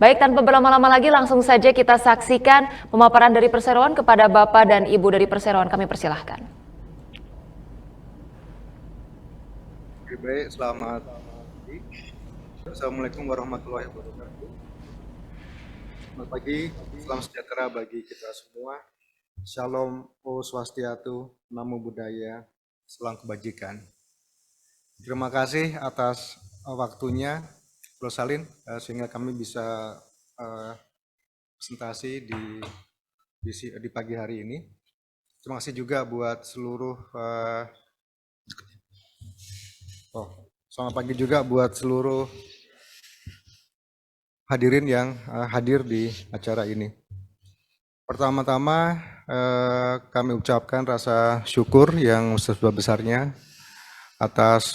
Baik, tanpa berlama-lama lagi langsung saja kita saksikan pemaparan dari perseroan kepada Bapak dan Ibu dari perseroan. Kami persilahkan. Oke, baik, selamat pagi. Assalamualaikum warahmatullahi wabarakatuh. Selamat pagi, salam sejahtera bagi kita semua. Shalom, Om Swastiastu, Namo Buddhaya, salam kebajikan. Terima kasih atas waktunya, Bro Salin, sehingga kami bisa presentasi di pagi hari ini. Terima kasih juga buat seluruh selamat pagi juga buat seluruh hadirin yang hadir di acara ini. Pertama-tama kami ucapkan rasa syukur yang sebesar-besarnya atas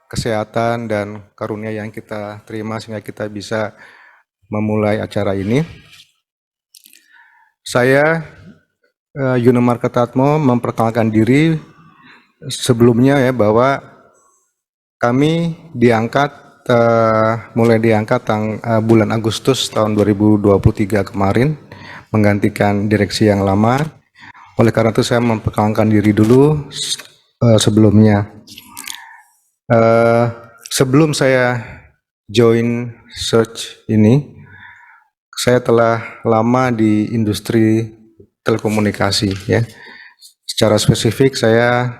kesehatan dan karunia yang kita terima sehingga kita bisa memulai acara ini. Saya Yunomar Ketatmo memperkenalkan diri sebelumnya ya bahwa kami mulai diangkat bulan Agustus tahun 2023 kemarin menggantikan direksi yang lama. Oleh karena itu saya memperkenalkan diri dulu sebelumnya. Sebelum saya join Search ini, saya telah lama di industri telekomunikasi ya. Secara spesifik saya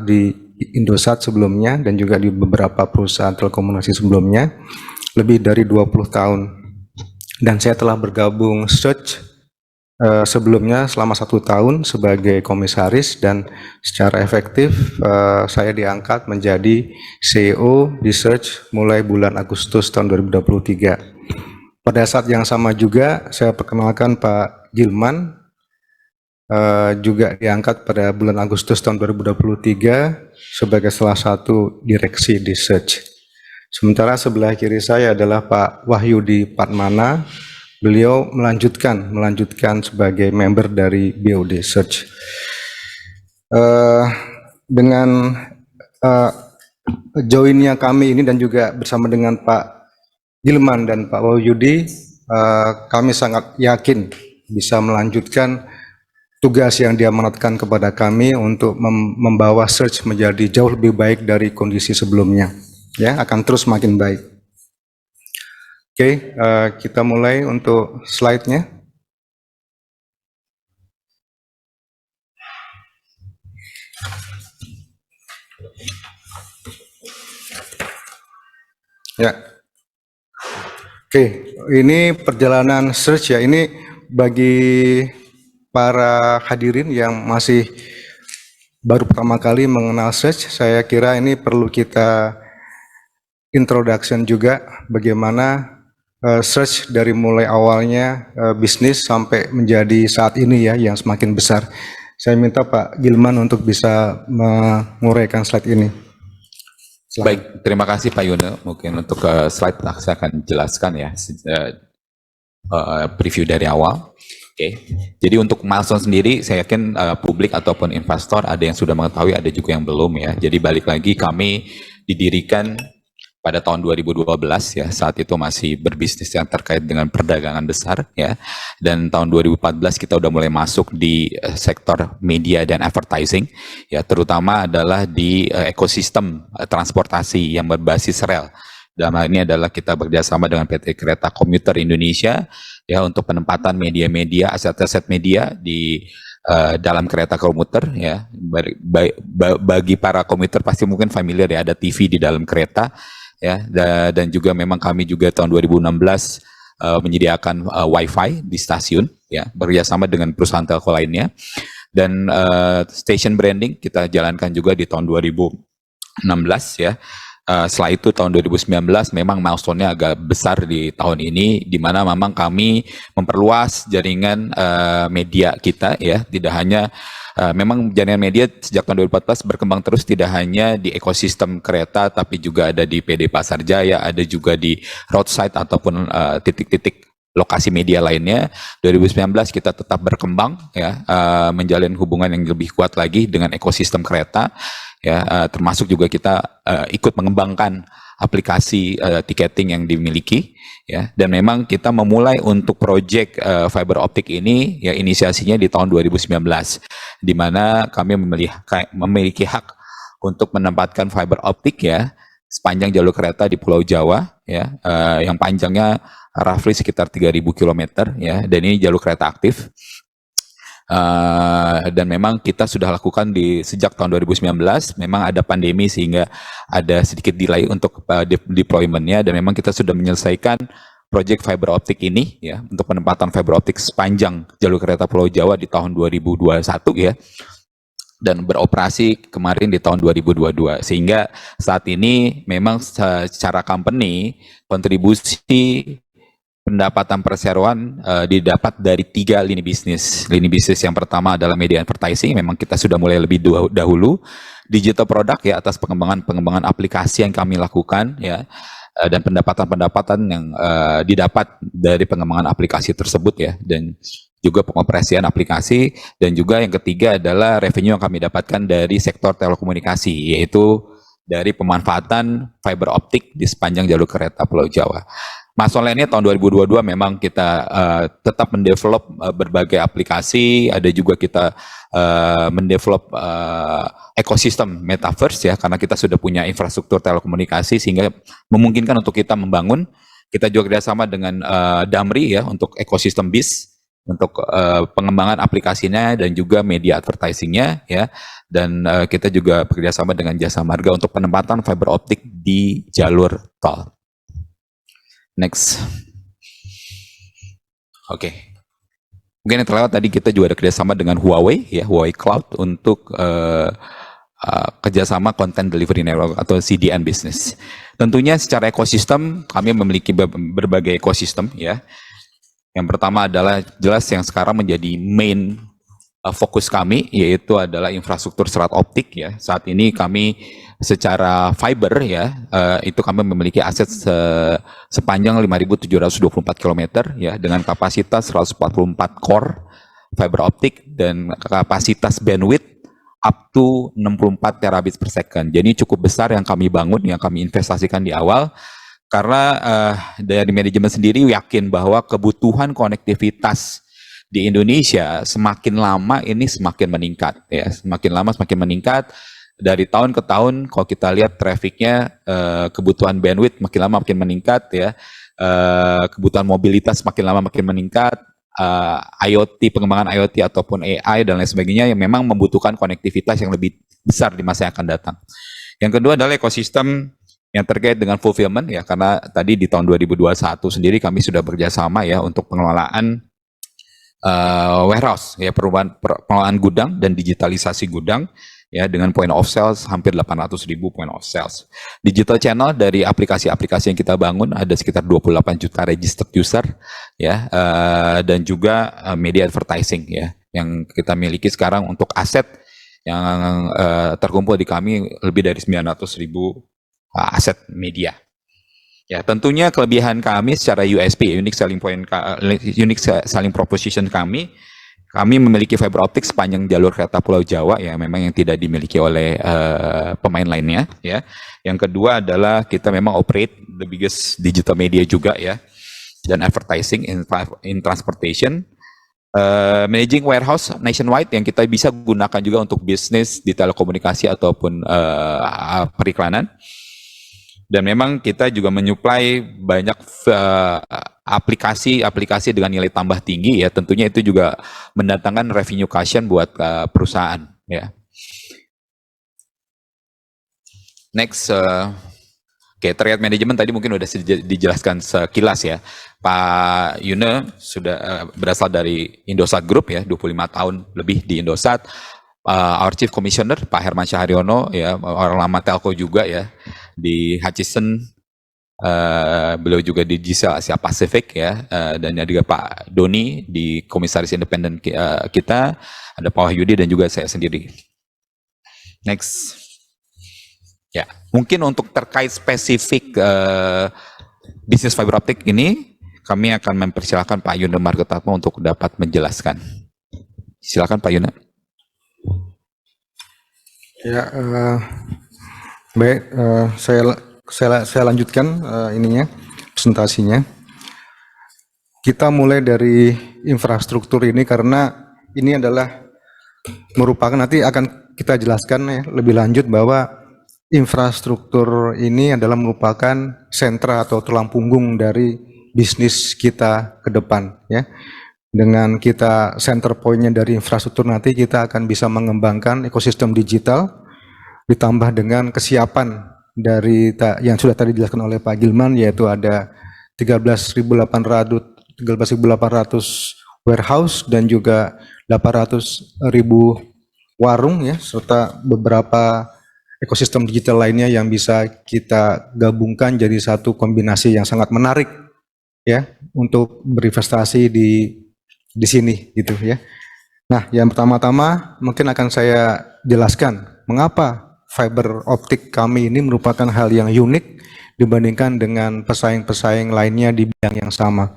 di Indosat sebelumnya dan juga di beberapa perusahaan telekomunikasi sebelumnya lebih dari 20 tahun. Dan saya telah bergabung Search sebelumnya selama 1 tahun sebagai komisaris dan secara efektif saya diangkat menjadi CEO di Search mulai bulan Agustus tahun 2023. Pada saat yang sama juga saya perkenalkan Pak Gilman juga diangkat pada bulan Agustus tahun 2023 sebagai salah satu direksi di Search. Sementara sebelah kiri saya adalah Pak Wahyudi Patmana. Beliau melanjutkan sebagai member dari BOD Search. Dengan joinnya kami ini dan juga bersama dengan Pak Gilman dan Pak Wahyudi, kami sangat yakin bisa melanjutkan tugas yang diamanatkan kepada kami untuk membawa Search menjadi jauh lebih baik dari kondisi sebelumnya. Ya, akan terus makin baik. Oke, kita mulai untuk slide-nya. Ya. Oke, ini perjalanan Search ya. Ini bagi para hadirin yang masih baru pertama kali mengenal Search, saya kira ini perlu kita introduction juga bagaimana Search dari mulai awalnya bisnis sampai menjadi saat ini ya yang semakin besar. Saya minta Pak Gilman untuk bisa menguraikan slide ini. Silahkan. Baik, terima kasih Pak Yono. Mungkin untuk slide saya akan jelaskan ya preview dari awal. Oke, jadi untuk milestone sendiri saya yakin publik ataupun investor ada yang sudah mengetahui, ada juga yang belum ya. Jadi balik lagi kami didirikan pada tahun 2012 ya, saat itu masih berbisnis yang terkait dengan perdagangan besar ya. Dan tahun 2014 kita udah mulai masuk di sektor media dan advertising ya, terutama adalah di ekosistem transportasi yang berbasis rel. Dalam hal ini adalah kita bekerjasama dengan PT Kereta Komuter Indonesia ya untuk penempatan media-media, aset-aset media di dalam kereta komuter ya. Bagi para komuter pasti mungkin familiar ya, ada TV di dalam kereta ya, dan juga memang kami juga tahun 2016 menyediakan wifi di stasiun ya, bekerjasama dengan perusahaan telco lainnya. Dan station branding kita jalankan juga di tahun 2016 ya. Setelah itu tahun 2019 memang milestone-nya agak besar di tahun ini, di mana memang kami memperluas jaringan media kita ya, tidak hanya memang jaringan media sejak tahun 2014 berkembang terus, tidak hanya di ekosistem kereta tapi juga ada di PD Pasar Jaya, ada juga di roadside ataupun titik-titik lokasi media lainnya. 2019 kita tetap berkembang ya, menjalin hubungan yang lebih kuat lagi dengan ekosistem kereta ya, termasuk juga kita ikut mengembangkan aplikasi tiketing yang dimiliki, ya. Dan memang kita memulai untuk proyek fiber optik ini, ya inisiasinya di tahun 2019, di mana kami memiliki hak untuk menempatkan fiber optik ya sepanjang jalur kereta di Pulau Jawa, ya, yang panjangnya roughly sekitar 3.000 km, ya, dan ini jalur kereta aktif. Dan memang kita sudah lakukan sejak tahun 2019. Memang ada pandemi sehingga ada sedikit delay untuk deployment-nya, dan memang kita sudah menyelesaikan proyek fiber optik ini ya untuk penempatan fiber optik sepanjang jalur kereta Pulau Jawa di tahun 2021 ya, dan beroperasi kemarin di tahun 2022, sehingga saat ini memang secara company kontribusi pendapatan perseroan didapat dari 3 lini bisnis. Lini bisnis yang pertama adalah media advertising, memang kita sudah mulai lebih dahulu. Digital product ya, atas pengembangan aplikasi yang kami lakukan ya, dan pendapatan yang didapat dari pengembangan aplikasi tersebut ya, dan juga pengoperasian aplikasi. Dan juga yang ketiga adalah revenue yang kami dapatkan dari sektor telekomunikasi, yaitu dari pemanfaatan fiber optik di sepanjang jalur kereta Pulau Jawa. Mas Online tahun 2022 memang kita tetap mendevelop berbagai aplikasi, ada juga kita mendevelop ekosistem metaverse ya, karena kita sudah punya infrastruktur telekomunikasi sehingga memungkinkan untuk kita membangun. Kita juga kerjasama dengan Damri ya untuk ekosistem BIS, untuk pengembangan aplikasinya dan juga media advertisingnya ya, dan kita juga bekerjasama dengan Jasa Marga untuk penempatan fiber optik di jalur tol. Next. Oke. Mungkin yang terlewat tadi kita juga ada kerjasama dengan Huawei ya, Huawei Cloud untuk kerjasama Content Delivery Network atau CDN business. Tentunya secara ekosistem kami memiliki berbagai ekosistem ya. Yang pertama adalah jelas yang sekarang menjadi main fokus kami, yaitu adalah infrastruktur serat optik ya. Saat ini kami secara fiber ya, itu kami memiliki aset sepanjang 5.724 km ya, dengan kapasitas 144 core fiber optik dan kapasitas bandwidth up to 64 terabits per second. Jadi cukup besar yang kami bangun, yang kami investasikan di awal, karena dari manajemen sendiri yakin bahwa kebutuhan konektivitas di Indonesia semakin lama ini semakin meningkat ya, semakin lama semakin meningkat. Dari tahun ke tahun kalau kita lihat trafficnya, kebutuhan bandwidth makin lama makin meningkat ya, kebutuhan mobilitas makin lama makin meningkat, IoT, pengembangan IoT ataupun AI dan lain sebagainya yang memang membutuhkan konektivitas yang lebih besar di masa yang akan datang. Yang kedua adalah ekosistem yang terkait dengan fulfillment ya, karena tadi di tahun 2021 sendiri kami sudah bekerjasama ya untuk pengelolaan warehouse ya, pengelolaan gudang dan digitalisasi gudang ya, dengan point of sales hampir 800.000 point of sales. Digital channel dari aplikasi-aplikasi yang kita bangun ada sekitar 28 juta registered user ya, dan juga media advertising ya yang kita miliki sekarang untuk aset yang terkumpul di kami lebih dari 900.000 aset media. Ya, tentunya kelebihan kami secara USP, unique selling proposition kami memiliki fiber optik sepanjang jalur kereta Pulau Jawa ya, memang yang tidak dimiliki oleh pemain lainnya ya. Yang kedua adalah kita memang operate the biggest digital media juga ya, dan advertising in transportation. Managing warehouse nationwide yang kita bisa gunakan juga untuk bisnis di telekomunikasi ataupun periklanan. Dan memang kita juga menyuplai banyak aplikasi dengan nilai tambah tinggi ya, tentunya itu juga mendatangkan revenue cushion buat perusahaan ya. Next, terkait manajemen tadi mungkin udah dijelaskan sekilas ya. Pak Yune sudah berasal dari Indosat Group ya, 25 tahun lebih di Indosat. Our Chief Commissioner Pak Herman Syaharyono ya, orang lama Telco juga ya di Hutchison, beliau juga di Gisel Asia Pasifik ya, dan juga Pak Doni di Komisaris Independen kita, ada Pak Wahyudi dan juga saya sendiri. Next. Ya, mungkin untuk terkait spesifik bisnis fiber optik ini, kami akan mempersilahkan Pak Yune Margetatmo untuk dapat menjelaskan. Silakan Pak Yune. Ya, baik, saya saya lanjutkan ininya presentasinya. Kita mulai dari infrastruktur ini karena ini adalah merupakan, nanti akan kita jelaskan ya lebih lanjut bahwa infrastruktur ini adalah merupakan sentra atau tulang punggung dari bisnis kita ke depan ya. Dengan kita center point-nya dari infrastruktur, nanti kita akan bisa mengembangkan ekosistem digital ditambah dengan kesiapan dari yang sudah tadi dijelaskan oleh Pak Gilman, yaitu ada 13.800 warehouse dan juga 800.000 warung ya, serta beberapa ekosistem digital lainnya yang bisa kita gabungkan jadi satu kombinasi yang sangat menarik ya untuk berinvestasi di sini gitu ya. Nah, yang pertama-tama mungkin akan saya jelaskan mengapa fiber optik kami ini merupakan hal yang unik dibandingkan dengan pesaing-pesaing lainnya di bidang yang sama.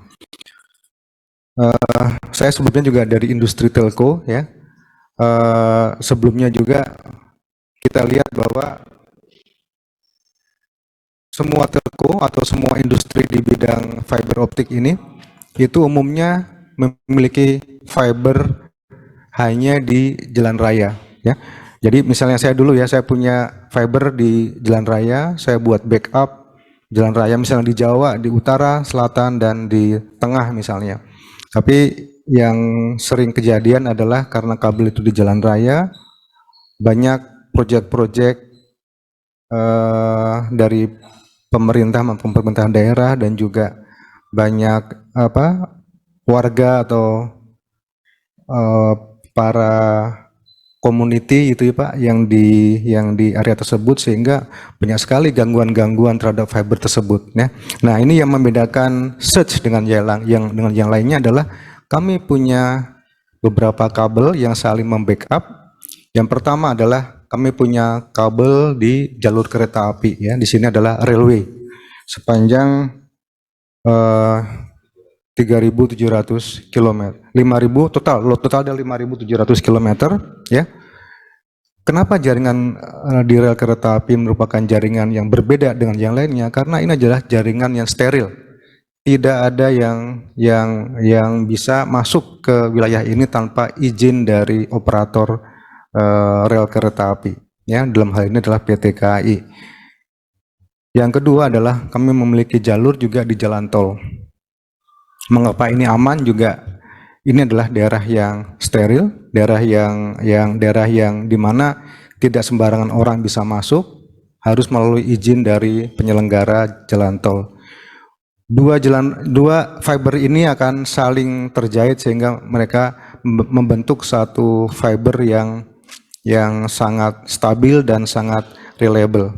Saya sebelumnya juga dari industri telco ya. Sebelumnya juga kita lihat bahwa semua telco atau semua industri di bidang fiber optik ini itu umumnya memiliki fiber hanya di jalan raya ya. Jadi misalnya saya dulu ya, saya punya fiber di jalan raya, saya buat backup jalan raya misalnya di Jawa, di utara, selatan, dan di tengah misalnya. Tapi yang sering kejadian adalah karena kabel itu di jalan raya, banyak proyek-proyek dari pemerintah maupun pemerintah daerah dan juga banyak warga atau para community itu ya Pak yang di area tersebut, sehingga banyak sekali gangguan-gangguan terhadap fiber tersebut ya. Nah, ini yang membedakan Search dengan yang lainnya adalah kami punya beberapa kabel yang saling membackup. Yang pertama adalah kami punya kabel di jalur kereta api ya. Di sini adalah railway sepanjang 3.700 km, 5.000 total ada 5.700 km ya. Kenapa jaringan di rel kereta api merupakan jaringan yang berbeda dengan yang lainnya? Karena ini adalah jaringan yang steril. Tidak ada yang bisa masuk ke wilayah ini tanpa izin dari operator rel kereta api ya. Dalam hal ini adalah PT KAI. Yang kedua adalah kami memiliki jalur juga di jalan tol. Mengapa ini aman juga? Ini adalah daerah yang steril, daerah yang dimana tidak sembarangan orang bisa masuk, harus melalui izin dari penyelenggara jalan tol. Dua fiber ini akan saling terjahit sehingga mereka membentuk satu fiber yang sangat stabil dan sangat reliable.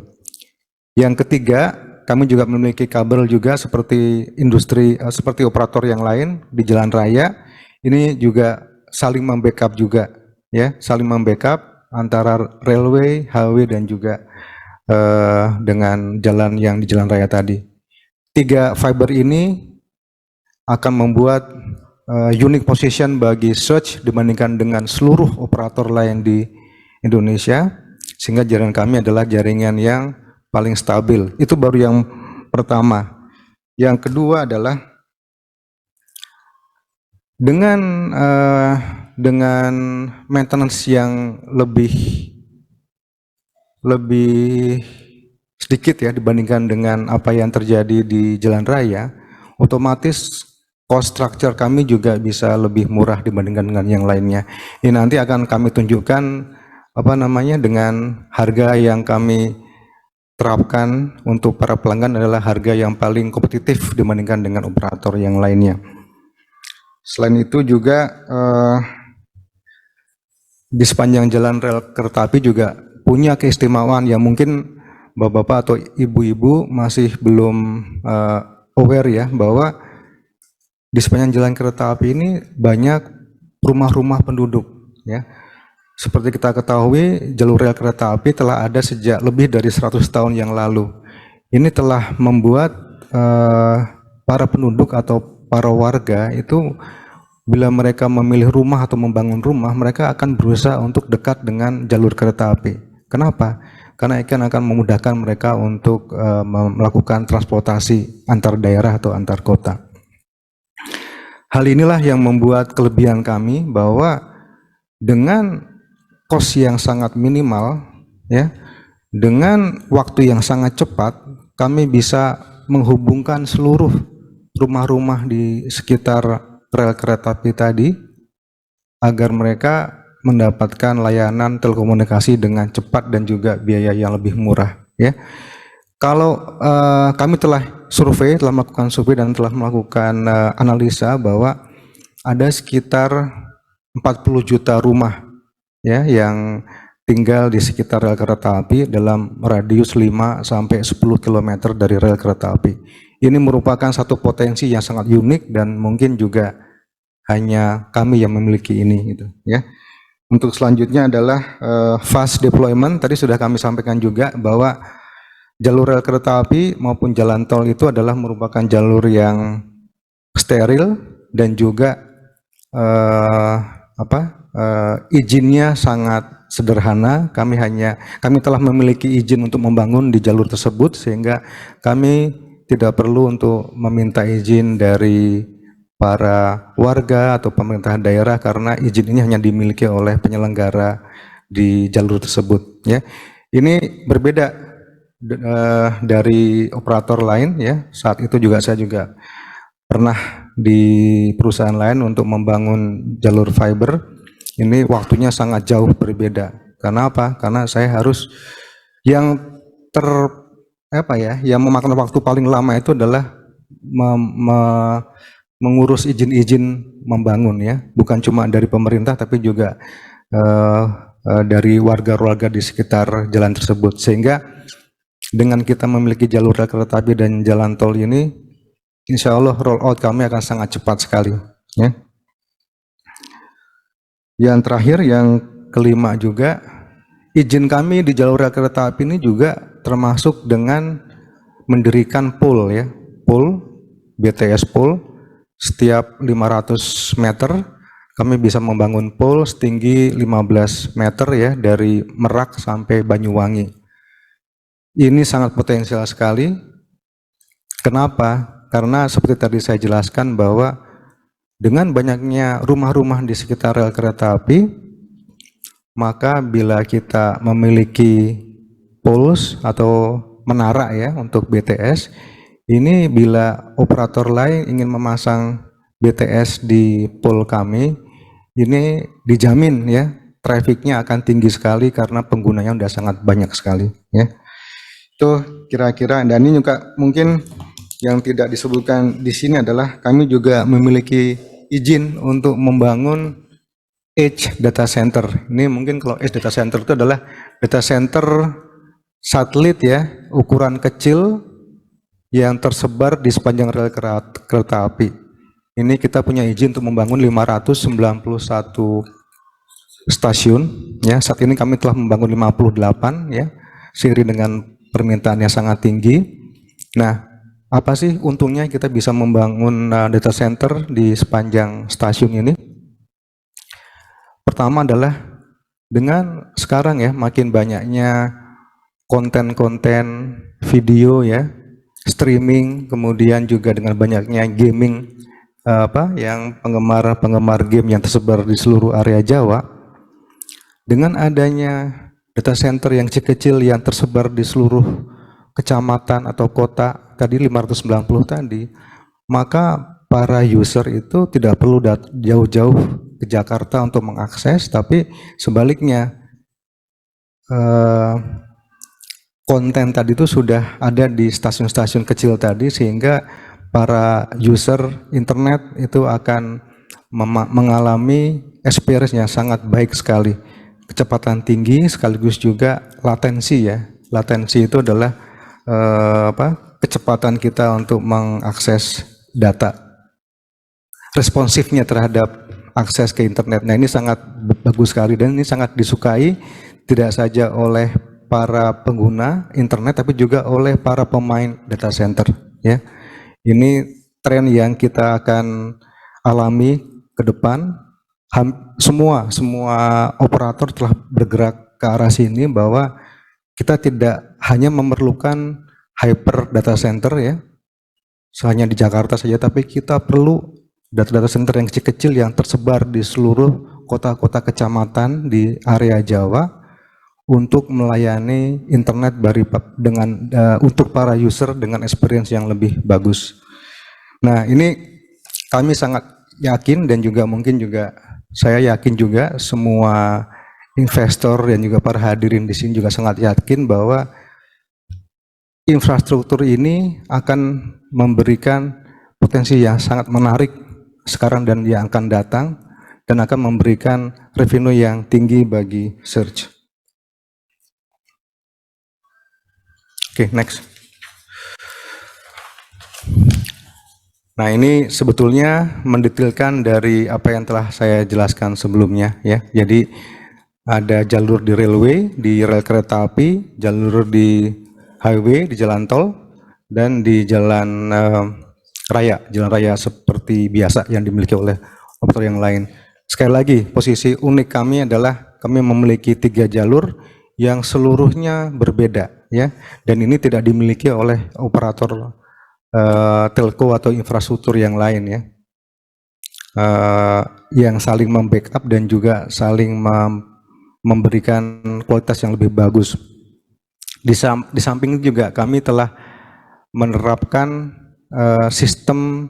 Yang ketiga, kami juga memiliki kabel juga seperti industri, seperti operator yang lain di jalan raya. Ini juga saling membackup juga, ya, saling membackup antara railway, highway dan juga dengan jalan yang di jalan raya tadi. Tiga fiber ini akan membuat unique position bagi Search dibandingkan dengan seluruh operator lain di Indonesia, sehingga jaringan kami adalah jaringan yang paling stabil. Itu baru yang pertama. Yang kedua adalah dengan maintenance yang lebih sedikit ya dibandingkan dengan apa yang terjadi di jalan raya, otomatis cost structure kami juga bisa lebih murah dibandingkan dengan yang lainnya. Ini nanti akan kami tunjukkan dengan harga yang kami terapkan untuk para pelanggan adalah harga yang paling kompetitif dibandingkan dengan operator yang lainnya. Selain itu juga di sepanjang jalan rel kereta api juga punya keistimewaan yang mungkin bapak-bapak atau ibu-ibu masih belum aware ya, bahwa di sepanjang jalan kereta api ini banyak rumah-rumah penduduk ya. Seperti kita ketahui, jalur rel kereta api telah ada sejak lebih dari 100 tahun yang lalu. Ini telah membuat para penduduk atau para warga itu bila mereka memilih rumah atau membangun rumah, mereka akan berusaha untuk dekat dengan jalur kereta api. Kenapa? karena akan memudahkan mereka untuk melakukan transportasi antar daerah atau antar kota. Hal inilah yang membuat kelebihan kami bahwa dengan kos yang sangat minimal, ya, dengan waktu yang sangat cepat, kami bisa menghubungkan seluruh rumah-rumah di sekitar rel kereta api tadi agar mereka mendapatkan layanan telekomunikasi dengan cepat dan juga biaya yang lebih murah, ya. Kalau kami telah melakukan survei dan telah melakukan analisa bahwa ada sekitar 40 juta rumah, ya, yang tinggal di sekitar rel kereta api dalam radius 5 sampai 10 km dari rel kereta api. Ini merupakan satu potensi yang sangat unik dan mungkin juga hanya kami yang memiliki ini, gitu, ya. Untuk selanjutnya adalah fast deployment. Tadi sudah kami sampaikan juga bahwa jalur rel kereta api maupun jalan tol itu adalah merupakan jalur yang steril dan juga izinnya sangat sederhana. Kami telah memiliki izin untuk membangun di jalur tersebut sehingga kami tidak perlu untuk meminta izin dari para warga atau pemerintahan daerah karena izin ini hanya dimiliki oleh penyelenggara di jalur tersebut, ya. Ini berbeda dari operator lain, ya. Saat itu juga saya juga pernah di perusahaan lain untuk membangun jalur fiber. Ini waktunya sangat jauh berbeda. Karena apa? Karena saya harus yang memakan waktu paling lama itu adalah mengurus izin-izin membangun, ya, bukan cuma dari pemerintah tapi juga dari warga-warga di sekitar jalan tersebut. Sehingga dengan kita memiliki jalur rel kereta api dan jalan tol ini, insya Allah roll out kami akan sangat cepat sekali, ya. Yang terakhir, yang kelima juga, izin kami di jalur rel kereta api ini juga termasuk dengan mendirikan pool, ya, pool BTS pool. Setiap 500 meter kami bisa membangun pool setinggi 15 meter, ya, dari Merak sampai Banyuwangi. Ini sangat potensial sekali. Kenapa? Karena seperti tadi saya jelaskan bahwa dengan banyaknya rumah-rumah di sekitar rel kereta api, maka bila kita memiliki poles atau menara, ya, untuk BTS, ini bila operator lain ingin memasang BTS di pole kami, ini dijamin, ya, trafficnya akan tinggi sekali karena penggunanya sudah sangat banyak sekali, ya. Itu kira-kira. Dan ini juga mungkin yang tidak disebutkan di sini adalah kami juga memiliki izin untuk membangun edge data center. Ini mungkin kalau edge data center itu adalah data center satelit, ya, ukuran kecil yang tersebar di sepanjang rel kereta api. Ini kita punya izin untuk membangun 591 stasiun, ya. Saat ini kami telah membangun 58, ya, seiring dengan permintaan yang sangat tinggi. Nah, apa sih untungnya kita bisa membangun data center di sepanjang stasiun ini? Pertama adalah dengan sekarang, ya, makin banyaknya konten-konten video, ya, streaming, kemudian juga dengan banyaknya gaming, yang penggemar game yang tersebar di seluruh area Jawa. Dengan adanya data center yang kecil yang tersebar di seluruh kecamatan atau kota tadi 590 tadi, maka para user itu tidak perlu jauh-jauh ke Jakarta untuk mengakses, tapi sebaliknya konten tadi itu sudah ada di stasiun-stasiun kecil tadi, sehingga para user internet itu akan mengalami experience yang sangat baik sekali, kecepatan tinggi sekaligus juga latensi, ya. Latensi itu adalah kecepatan kita untuk mengakses data, responsifnya terhadap akses ke internet. Nah, ini sangat bagus sekali dan ini sangat disukai tidak saja oleh para pengguna internet tapi juga oleh para pemain data center, ya. Ini tren yang kita akan alami ke depan. Semua operator telah bergerak ke arah sini bahwa kita tidak hanya memerlukan hyper data center ya, hanya di Jakarta saja, tapi kita perlu data center yang kecil-kecil yang tersebar di seluruh kota-kota kecamatan di area Jawa untuk melayani internet untuk para user dengan experience yang lebih bagus. Nah, ini kami sangat yakin dan juga mungkin juga saya yakin juga semua investor dan juga para hadirin di sini juga sangat yakin bahwa infrastruktur ini akan memberikan potensi yang sangat menarik sekarang dan yang akan datang, dan akan memberikan revenue yang tinggi bagi Search. Oke, next. Nah, ini sebetulnya mendetailkan dari apa yang telah saya jelaskan sebelumnya ya. Jadi ada jalur di railway, di rel kereta api, jalur di highway, di jalan tol, dan di jalan jalan raya seperti biasa yang dimiliki oleh operator yang lain. Sekali lagi, posisi unik kami adalah kami memiliki 3 jalur yang seluruhnya berbeda ya, dan ini tidak dimiliki oleh operator telco atau infrastruktur yang lain ya, yang saling membackup dan juga saling memberikan kualitas yang lebih bagus. Di samping juga kami telah menerapkan sistem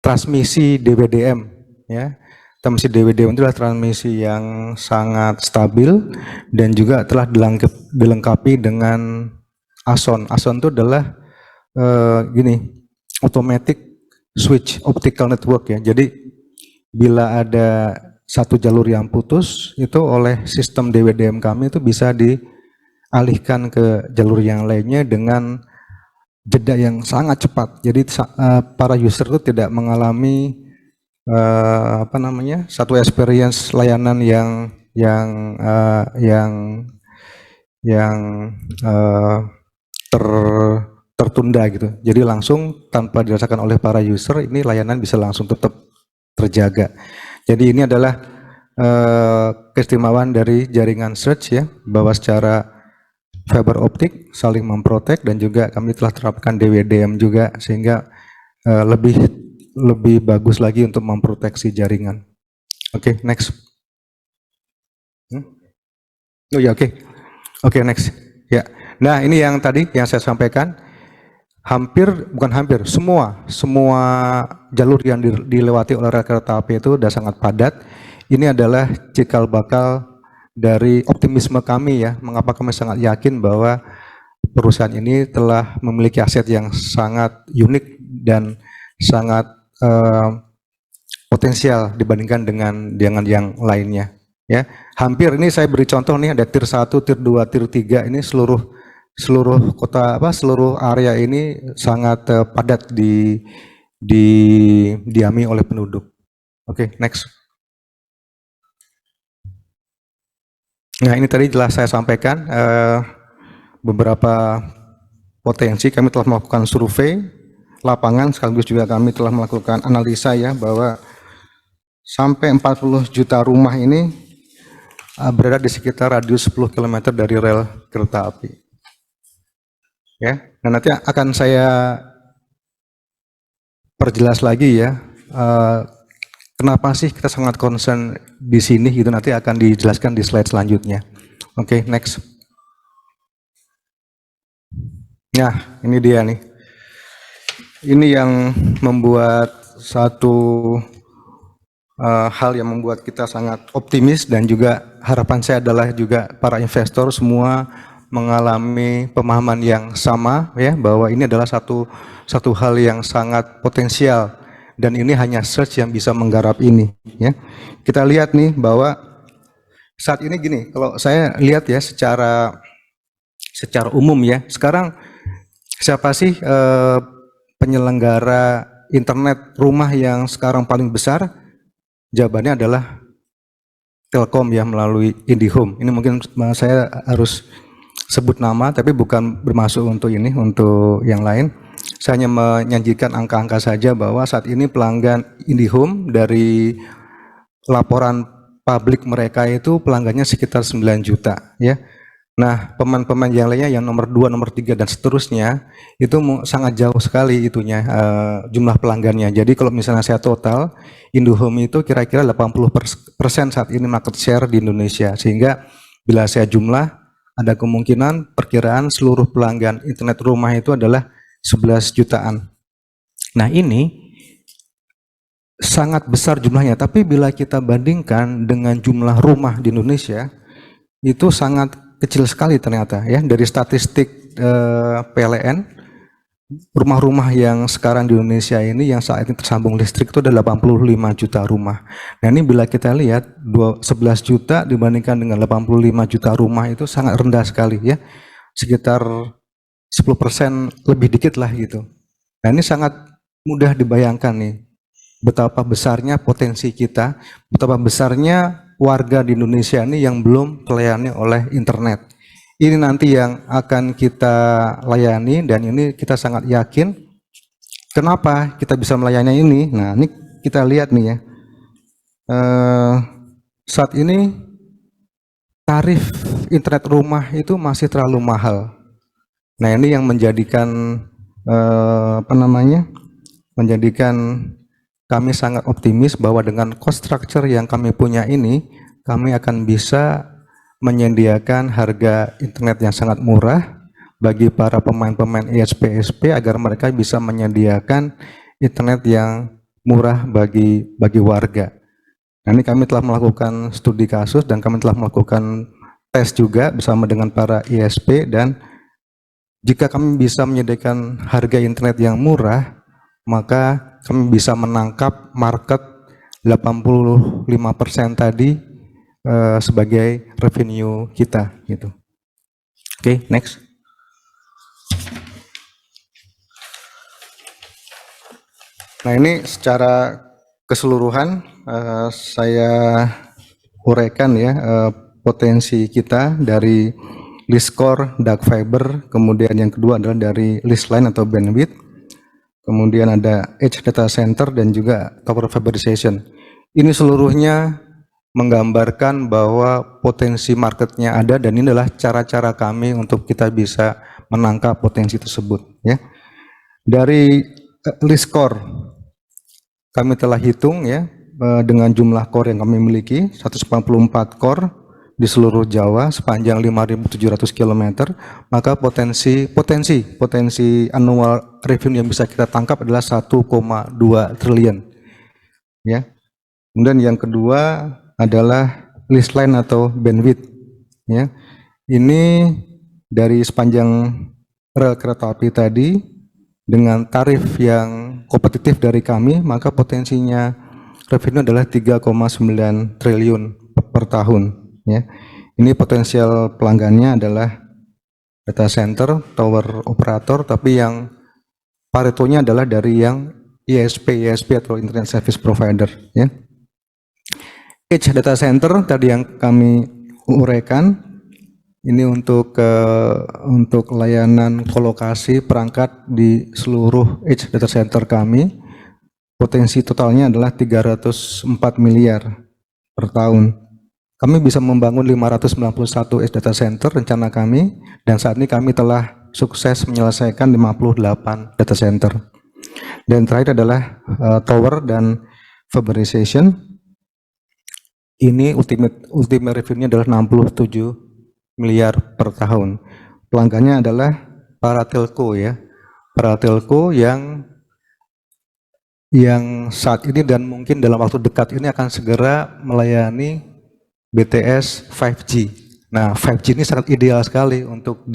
transmisi DWDM ya. Transmisi DWDM itu adalah transmisi yang sangat stabil dan juga telah dilengkapi dengan ASON. ASON itu adalah automatic switch optical network ya. Jadi bila ada satu jalur yang putus, itu oleh sistem DWDM kami itu bisa dialihkan ke jalur yang lainnya dengan jeda yang sangat cepat. Jadi para user itu tidak mengalami satu experience layanan yang tertunda gitu. Jadi langsung tanpa dirasakan oleh para user, ini layanan bisa langsung tetap terjaga. Jadi ini adalah keistimewaan dari jaringan Search ya, bahwa secara fiber optik saling memprotek, dan juga kami telah terapkan DWDM juga sehingga lebih bagus lagi untuk memproteksi jaringan. Oke, next. Oh ya, oke, next. Ya. Nah, ini yang tadi yang saya sampaikan. Semua jalur yang dilewati oleh rel kereta api itu sudah sangat padat. Ini adalah cikal bakal dari optimisme kami ya, mengapa kami sangat yakin bahwa perusahaan ini telah memiliki aset yang sangat unik dan sangat potensial dibandingkan dengan yang lainnya ya. Hampir ini saya beri contoh nih, ada tier 1, tier 2, tier 3, ini seluruh area ini sangat padat didiami oleh penduduk. Oke, next. Nah, ini tadi telah saya sampaikan beberapa potensi. Kami telah melakukan survei lapangan, sekaligus juga kami telah melakukan analisa ya, bahwa sampai 40 juta rumah ini berada di sekitar radius 10 km dari rel kereta api. Ya, dan nanti akan saya perjelas lagi ya, kenapa sih kita sangat concern di sini gitu, nanti akan dijelaskan di slide selanjutnya. Oke, next. Nah, ini dia nih. Ini yang membuat satu hal yang membuat kita sangat optimis, dan juga harapan saya adalah juga para investor semua mengalami pemahaman yang sama ya, bahwa ini adalah satu hal yang sangat potensial, dan ini hanya Search yang bisa menggarap ini ya. Kita lihat nih bahwa saat ini gini, kalau saya lihat ya secara umum ya, sekarang siapa sih penyelenggara internet rumah yang sekarang paling besar? Jawabannya adalah Telkom ya, melalui IndiHome. Ini mungkin saya harus sebut nama, tapi bukan bermaksud untuk yang lain. Saya hanya menyajikan angka-angka saja bahwa saat ini pelanggan IndiHome dari laporan publik mereka itu pelanggannya sekitar 9 juta ya. Nah, pemain-pemain yang lainnya yang nomor 2, nomor 3 dan seterusnya itu sangat jauh sekali itunya jumlah pelanggannya. Jadi kalau misalnya saya total, Indohome itu kira-kira 80% saat ini market share di Indonesia. Sehingga bila saya jumlah, ada kemungkinan perkiraan seluruh pelanggan internet rumah itu adalah 11 jutaan. Nah, ini sangat besar jumlahnya, tapi bila kita bandingkan dengan jumlah rumah di Indonesia, itu sangat kecil sekali ternyata ya. Dari statistik PLN, rumah-rumah yang sekarang di Indonesia ini yang saat ini tersambung listrik itu ada 85 juta rumah. Nah, ini bila kita lihat 11 juta dibandingkan dengan 85 juta rumah itu sangat rendah sekali ya. Sekitar 10% lebih dikit lah gitu. Nah, ini sangat mudah dibayangkan nih betapa besarnya potensi kita, betapa besarnya warga di Indonesia ini yang belum terlayani oleh internet. Ini nanti yang akan kita layani dan ini kita sangat yakin. Kenapa kita bisa melayani ini? Nah, ini kita lihat nih ya. Saat ini tarif internet rumah itu masih terlalu mahal. Nah, ini yang menjadikan menjadikan kami sangat optimis bahwa dengan cost structure yang kami punya ini, kami akan bisa menyediakan harga internet yang sangat murah bagi para pemain-pemain ISP agar mereka bisa menyediakan internet yang murah bagi warga. Nah, ini kami telah melakukan studi kasus dan kami telah melakukan tes juga bersama dengan para ISP, dan jika kami bisa menyediakan harga internet yang murah, maka kami bisa menangkap market 85% tadi sebagai revenue kita gitu. Oke, next. Nah, ini secara keseluruhan saya uraikan ya potensi kita dari list core, dark fiber, kemudian yang kedua adalah dari list line atau bandwidth. Kemudian ada edge data center dan juga tower fiberization. Ini seluruhnya menggambarkan bahwa potensi marketnya ada dan ini adalah cara-cara kami untuk kita bisa menangkap potensi tersebut. Ya. Dari list core kami telah hitung ya dengan jumlah core yang kami miliki 194 core di seluruh Jawa sepanjang 5.700 km, maka potensi annual revenue yang bisa kita tangkap adalah 1,2 triliun. Ya. Kemudian yang kedua adalah list line atau bandwidth. Ya. Ini dari sepanjang rel kereta api tadi dengan tarif yang kompetitif dari kami, maka potensinya revenue adalah 3,9 triliun per tahun. Ya, ini potensial pelanggannya adalah data center, tower operator, tapi yang paretonya adalah dari yang ISP atau Internet Service Provider. Ya. Edge data center tadi yang kami uraikan, ini untuk layanan kolokasi perangkat di seluruh edge data center kami. Potensi totalnya adalah 304 miliar per tahun. Kami bisa membangun 591 edge data center rencana kami, dan saat ini kami telah sukses menyelesaikan 58 data center. Dan terakhir adalah tower dan fiberization. Ini ultimate revenue adalah 67 miliar per tahun. Pelanggannya adalah para telco ya. Para telco yang saat ini dan mungkin dalam waktu dekat ini akan segera melayani BTS 5G. Nah, 5G ini sangat ideal sekali untuk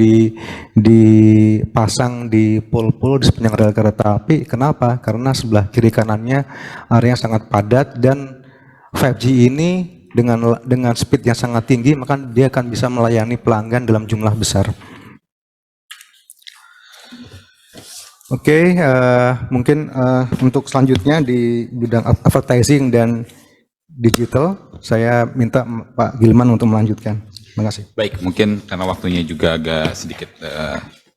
dipasang di pol-pol di sepanjang rel kereta api. Kenapa? Karena sebelah kiri kanannya area sangat padat, dan 5G ini dengan speed yang sangat tinggi, maka dia akan bisa melayani pelanggan dalam jumlah besar. Oke, mungkin untuk selanjutnya di bidang advertising dan digital, saya minta Pak Gilman untuk melanjutkan. Terima kasih. Baik, mungkin karena waktunya juga agak sedikit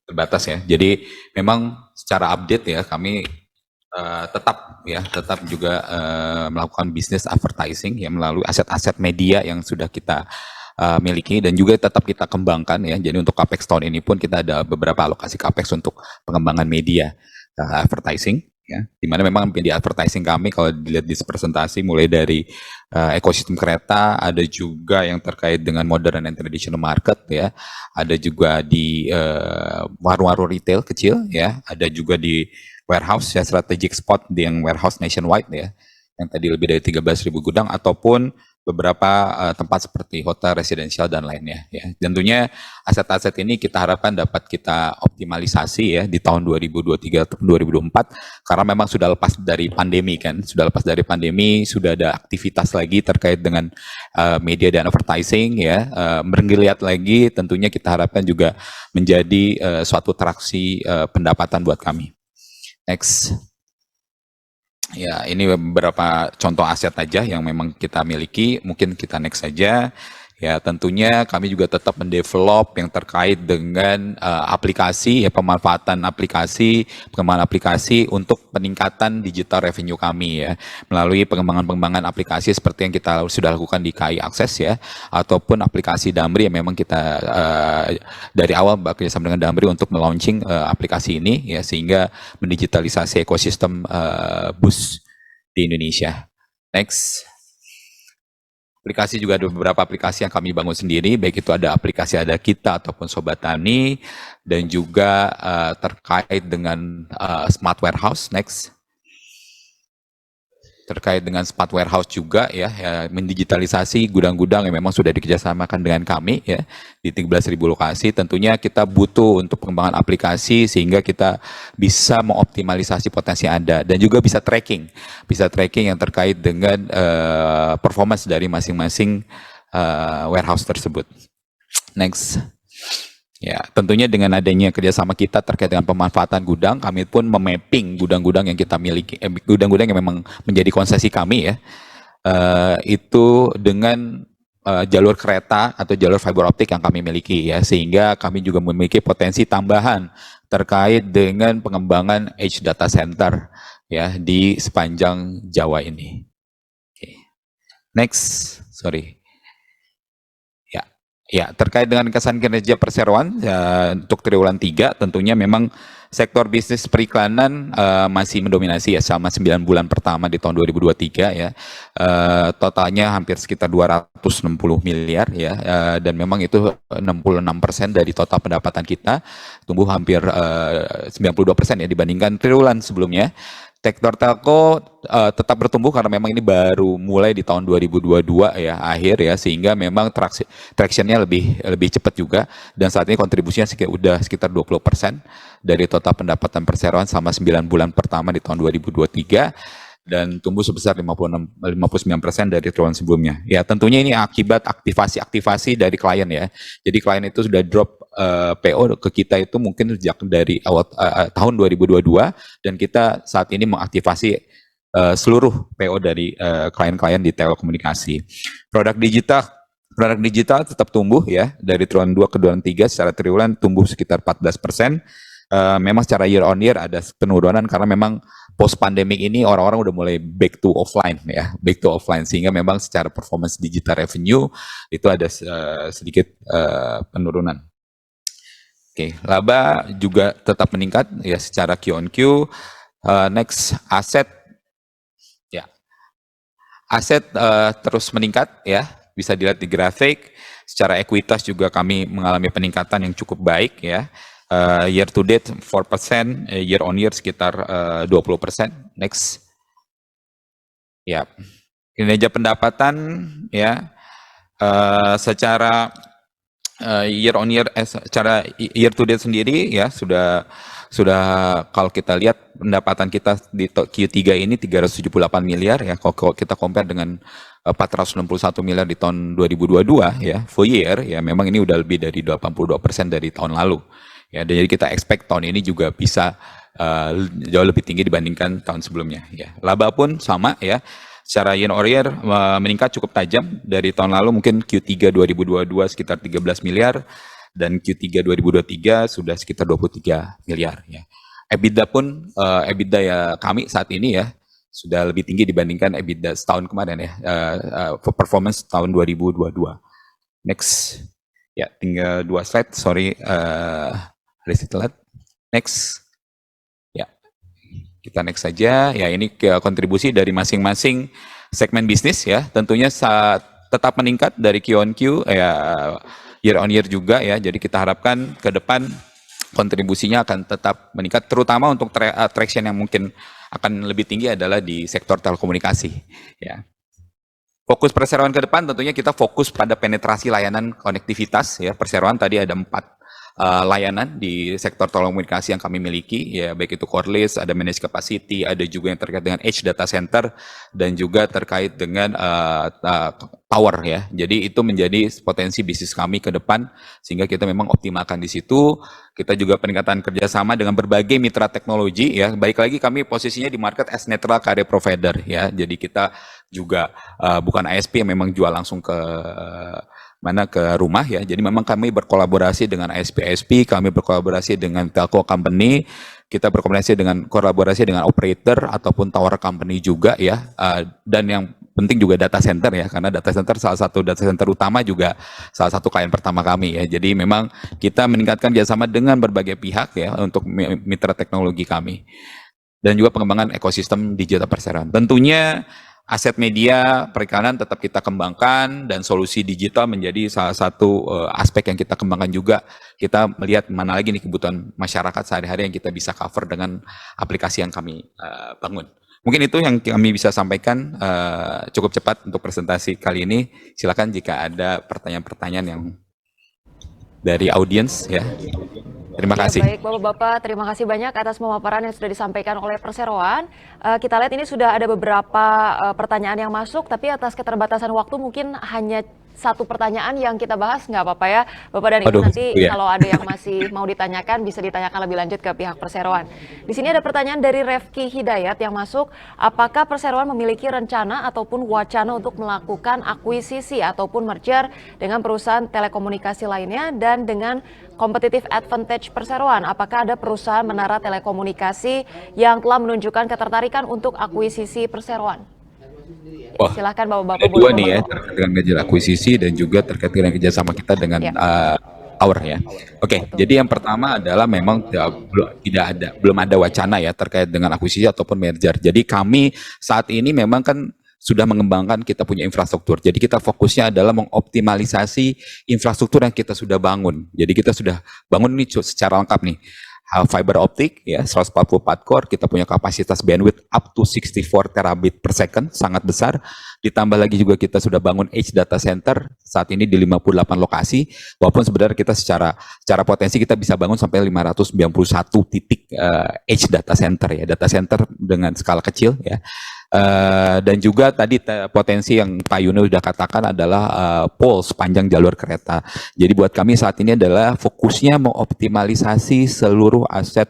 terbatas ya. Jadi memang secara update ya kami tetap juga melakukan bisnis advertising ya melalui aset-aset media yang sudah kita miliki dan juga tetap kita kembangkan ya. Jadi untuk capex tahun ini pun kita ada beberapa alokasi capex untuk pengembangan media advertising ya, di mana memang media advertising kami kalau dilihat di presentasi mulai dari ekosistem kereta, ada juga yang terkait dengan modern and traditional market ya, ada juga di warung-warung retail kecil ya, ada juga di warehouse ya, strategic spot di yang warehouse nationwide ya, yang tadi lebih dari 13.000 gudang, ataupun beberapa tempat seperti hotel, residensial, dan lainnya. Ya. Tentunya aset-aset ini kita harapkan dapat kita optimalisasi ya di tahun 2023 atau 2024, karena memang sudah lepas dari pandemi kan, sudah lepas dari pandemi, sudah ada aktivitas lagi terkait dengan media dan advertising ya, menggeliat lagi, tentunya kita harapkan juga menjadi suatu traksi pendapatan buat kami. Next. Ya, ini beberapa contoh aset aja yang memang kita miliki. Mungkin kita next saja. Ya, tentunya kami juga tetap mendevelop yang terkait dengan aplikasi, ya pemanfaatan aplikasi, pengembangan aplikasi untuk peningkatan digital revenue kami ya, melalui pengembangan aplikasi seperti yang kita sudah lakukan di KAI Akses ya, ataupun aplikasi Damri yang memang kita dari awal bekerjasama dengan Damri untuk melaunching aplikasi ini ya, sehingga mendigitalisasi ekosistem bus di Indonesia. Next. Aplikasi juga ada beberapa aplikasi yang kami bangun sendiri, baik itu ada aplikasi Ada Kita ataupun Sobat Tani, dan juga terkait dengan Smart Warehouse. Next. Terkait dengan Smart Warehouse juga ya, mendigitalisasi gudang-gudang yang memang sudah dikerjasamakan dengan kami ya di 13.000 lokasi. Tentunya kita butuh untuk pengembangan aplikasi sehingga kita bisa mengoptimalisasi potensi yang ada, dan juga bisa tracking yang terkait dengan performance dari masing-masing warehouse tersebut. Next. Ya, tentunya dengan adanya kerjasama kita terkait dengan pemanfaatan gudang, kami pun memapping gudang-gudang yang kita miliki, gudang-gudang yang memang menjadi konsesi kami ya, itu dengan jalur kereta atau jalur fiber optik yang kami miliki ya, sehingga kami juga memiliki potensi tambahan terkait dengan pengembangan edge data center ya di sepanjang Jawa ini. Okay. Next, sorry. Ya, terkait dengan kesan kinerja perseroan untuk triwulan 3, tentunya memang sektor bisnis periklanan masih mendominasi ya selama 9 bulan pertama di tahun 2023 ya. Totalnya hampir sekitar 260 miliar ya, dan memang itu 66% dari total pendapatan kita, tumbuh hampir 92% ya dibandingkan triwulan sebelumnya. Sektor telco tetap bertumbuh karena memang ini baru mulai di tahun 2022 ya akhir ya, sehingga memang traction-nya lebih cepat juga, dan saat ini kontribusinya udah sekitar 20% dari total pendapatan perseroan selama 9 bulan pertama di tahun 2023, dan tumbuh sebesar 59% dari triwulan sebelumnya. Ya, tentunya ini akibat aktivasi dari klien ya. Jadi klien itu sudah drop PO ke kita itu mungkin sejak dari awal tahun 2022, dan kita saat ini mengaktifasi seluruh PO dari klien-klien di telekomunikasi. Produk digital tetap tumbuh ya, dari triwulan 2 ke triwulan 3 secara triwulan tumbuh sekitar 14%. Memang secara year on year ada penurunan karena memang post pandemic ini orang-orang udah mulai back to offline ya, sehingga memang secara performance digital revenue itu ada sedikit penurunan. Oke, laba juga tetap meningkat ya secara Q on Q. Next, aset ya, aset terus meningkat ya, bisa dilihat di grafik. Secara ekuitas juga kami mengalami peningkatan yang cukup baik ya. Year to date 4%, year on year sekitar 20%. Next. Ya. Kinerja pendapatan ya, secara year on year, secara year to date sendiri ya sudah kalau kita lihat pendapatan kita di Q3 ini 378 miliar ya, kalau kita compare dengan 461 miliar di tahun 2022 ya, full year ya, memang ini udah lebih dari 82% dari tahun lalu. Ya, jadi kita expect tahun ini juga bisa jauh lebih tinggi dibandingkan tahun sebelumnya. Ya, laba pun sama ya, secara year on year meningkat cukup tajam dari tahun lalu, mungkin Q3 2022 sekitar 13 miliar dan Q3 2023 sudah sekitar 23 miliar. Ya. EBITDA pun EBITDA ya kami saat ini ya sudah lebih tinggi dibandingkan EBITDA setahun kemarin ya, performance tahun 2022. Next. Ya, tinggal 2 slide. Sorry, ada telat. Next. Ya, kita next saja. Ya, ini kontribusi dari masing-masing segmen bisnis ya. Tentunya tetap meningkat dari Q on Q, ya year on year juga ya. Jadi kita harapkan ke depan kontribusinya akan tetap meningkat, terutama untuk traction yang mungkin akan lebih tinggi adalah di sektor telekomunikasi. Ya. Fokus perseroan ke depan tentunya kita fokus pada penetrasi layanan konektivitas ya. Perseroan tadi ada 4 layanan di sektor telekomunikasi yang kami miliki ya, baik itu core list, ada managed capacity, ada juga yang terkait dengan edge data center dan juga terkait dengan tower ya. Jadi itu menjadi potensi bisnis kami ke depan sehingga kita memang optimalkan di situ. Kita juga peningkatan kerjasama dengan berbagai mitra teknologi ya. Baik lagi kami posisinya di market as neutral carrier provider ya. Jadi kita juga bukan ISP yang memang jual langsung ke ke rumah ya. Jadi memang kami berkolaborasi dengan ISP, kami berkolaborasi dengan telco company, kita berkolaborasi dengan operator ataupun tower company juga ya. Dan yang penting juga data center ya, karena data center salah satu data center utama juga salah satu klien pertama kami ya. Jadi memang kita meningkatkan kerjasama dengan berbagai pihak ya untuk mitra teknologi kami. Dan juga pengembangan ekosistem digital perseroan. Tentunya aset media perikanan tetap kita kembangkan dan solusi digital menjadi salah satu aspek yang kita kembangkan juga. Kita melihat mana lagi nih kebutuhan masyarakat sehari-hari yang kita bisa cover dengan aplikasi yang kami bangun. Mungkin itu yang kami bisa sampaikan cukup cepat untuk presentasi kali ini. Silakan jika ada pertanyaan-pertanyaan yang dari audiens ya. Terima kasih. Ya, baik Bapak-Bapak, terima kasih banyak atas pemaparan yang sudah disampaikan oleh Perseroan. Kita lihat ini sudah ada beberapa pertanyaan yang masuk, tapi atas keterbatasan waktu mungkin hanya satu pertanyaan yang kita bahas, nggak apa-apa ya Bapak dan Ibu. Nanti kalau ada yang masih mau ditanyakan bisa ditanyakan lebih lanjut ke pihak Perseroan. Di sini ada pertanyaan dari Refki Hidayat yang masuk, apakah Perseroan memiliki rencana ataupun wacana untuk melakukan akuisisi ataupun merger dengan perusahaan telekomunikasi lainnya dan dengan competitive advantage Perseroan? Apakah ada perusahaan menara telekomunikasi yang telah menunjukkan ketertarikan untuk akuisisi Perseroan? Wah, silakan Bapak-Bapak. Dua nih ya, terkait dengan kerja akuisisi dan juga terkait dengan kerjasama kita dengan tower ya. Oke, jadi yang pertama adalah memang belum ada wacana ya terkait dengan akuisisi ataupun merger. Jadi kami saat ini memang kan sudah mengembangkan kita punya infrastruktur. Jadi kita fokusnya adalah mengoptimalisasi infrastruktur yang kita sudah bangun. Jadi kita sudah bangun nih secara lengkap nih. Fiber optik ya 144 core, kita punya kapasitas bandwidth up to 64 terabit per second, sangat besar. Ditambah lagi juga kita sudah bangun edge data center saat ini di 58 lokasi, walaupun sebenarnya kita secara potensi kita bisa bangun sampai 591 titik edge data center ya, data center dengan skala kecil ya. Dan juga tadi potensi yang Pak Yuno sudah katakan adalah pole sepanjang jalur kereta. Jadi buat kami saat ini adalah fokusnya mengoptimalisasi seluruh aset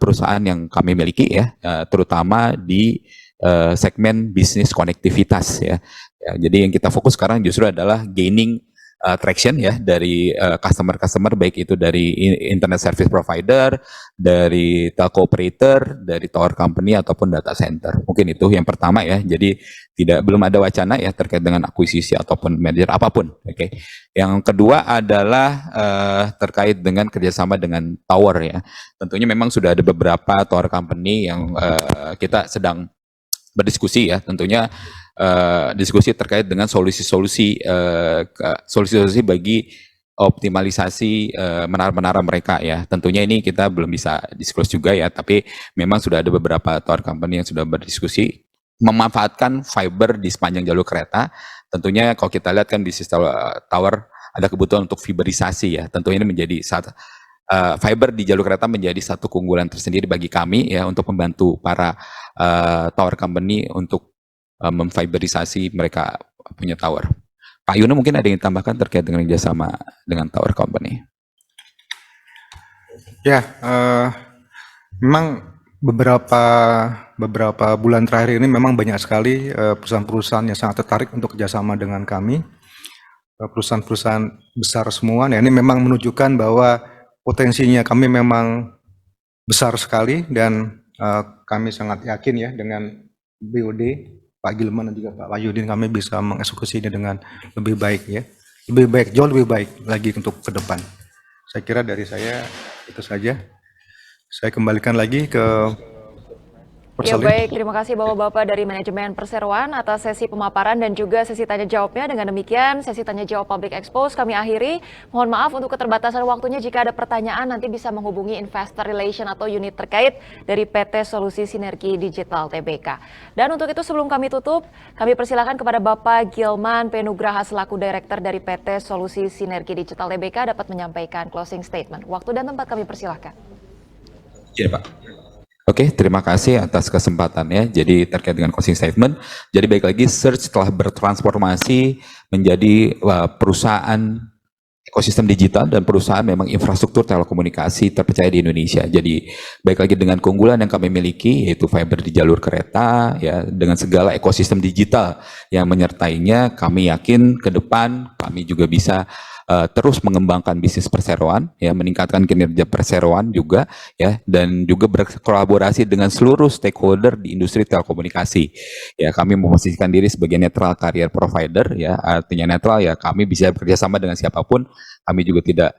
perusahaan yang kami miliki ya, terutama di segmen bisnis konektivitas ya. Jadi yang kita fokus sekarang justru adalah gaining traction ya dari customer baik itu dari internet service provider, dari telco operator, dari tower company ataupun data center. Mungkin itu yang pertama ya. Jadi belum ada wacana ya terkait dengan akuisisi ataupun merger apapun. Oke. Yang kedua adalah terkait dengan kerjasama dengan tower ya. Tentunya memang sudah ada beberapa tower company yang kita sedang berdiskusi ya. Tentunya diskusi terkait dengan solusi-solusi bagi optimalisasi menara-menara mereka ya. Tentunya ini kita belum bisa disclose juga ya, tapi memang sudah ada beberapa tower company yang sudah berdiskusi memanfaatkan fiber di sepanjang jalur kereta. Tentunya kalau kita lihat kan bisnis tower ada kebutuhan untuk fiberisasi ya. Tentunya ini menjadi fiber di jalur kereta menjadi satu keunggulan tersendiri bagi kami ya untuk membantu para tower company untuk memfiberisasi mereka punya tower. Pak Yuno mungkin ada yang ditambahkan terkait dengan kerjasama dengan tower company. Ya, memang beberapa bulan terakhir ini memang banyak sekali perusahaan-perusahaan yang sangat tertarik untuk kerjasama dengan kami. Perusahaan-perusahaan besar semua. Nah, ini memang menunjukkan bahwa potensinya kami memang besar sekali dan kami sangat yakin ya dengan BOD, Pak Gilman dan juga Pak Wahyudin kami bisa mengeksekusinya dengan lebih baik ya. lebih baik, jauh lebih baik lagi untuk ke depan. Saya kira dari saya itu saja. Saya kembalikan lagi ke Ya Persalin. baik, terima kasih Bapak-Bapak dari manajemen Perseroan atas sesi pemaparan dan juga sesi tanya jawabnya. Dengan demikian, sesi tanya jawab Public Expose kami akhiri. Mohon maaf untuk keterbatasan waktunya. Jika ada pertanyaan, nanti bisa menghubungi Investor Relation atau unit terkait dari PT Solusi Sinergi Digital TBK. Dan untuk itu sebelum kami tutup, kami persilakan kepada Bapak Gilman Penugraha selaku Direktur dari PT Solusi Sinergi Digital TBK dapat menyampaikan closing statement. Waktu dan tempat kami persilahkan. Iya, Pak. Oke, terima kasih atas kesempatannya. Jadi terkait dengan closing statement, jadi baik lagi Search telah bertransformasi menjadi perusahaan ekosistem digital dan perusahaan memang infrastruktur telekomunikasi terpercaya di Indonesia. Jadi baik lagi dengan keunggulan yang kami miliki yaitu fiber di jalur kereta ya dengan segala ekosistem digital yang menyertainya, kami yakin ke depan kami juga bisa terus mengembangkan bisnis perseroan ya, meningkatkan kinerja perseroan juga ya, dan juga berkolaborasi dengan seluruh stakeholder di industri telekomunikasi. Ya, kami memposisikan diri sebagai netral carrier provider ya, artinya netral ya kami bisa bekerja sama dengan siapapun. Kami juga tidak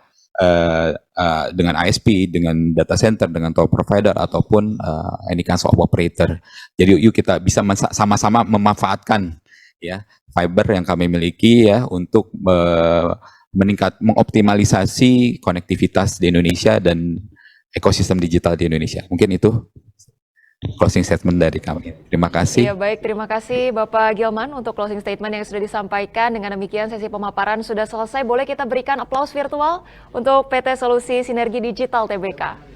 dengan ISP, dengan data center, dengan tower provider ataupun any kinds of operator. Jadi yuk kita bisa sama-sama memanfaatkan ya fiber yang kami miliki ya untuk mengoptimalisasi konektivitas di Indonesia dan ekosistem digital di Indonesia. Mungkin itu closing statement dari kami. Terima kasih. Ya baik, terima kasih Bapak Gilman untuk closing statement yang sudah disampaikan. Dengan demikian sesi pemaparan sudah selesai. Boleh kita berikan aplaus virtual untuk PT Solusi Sinergi Digital TBK.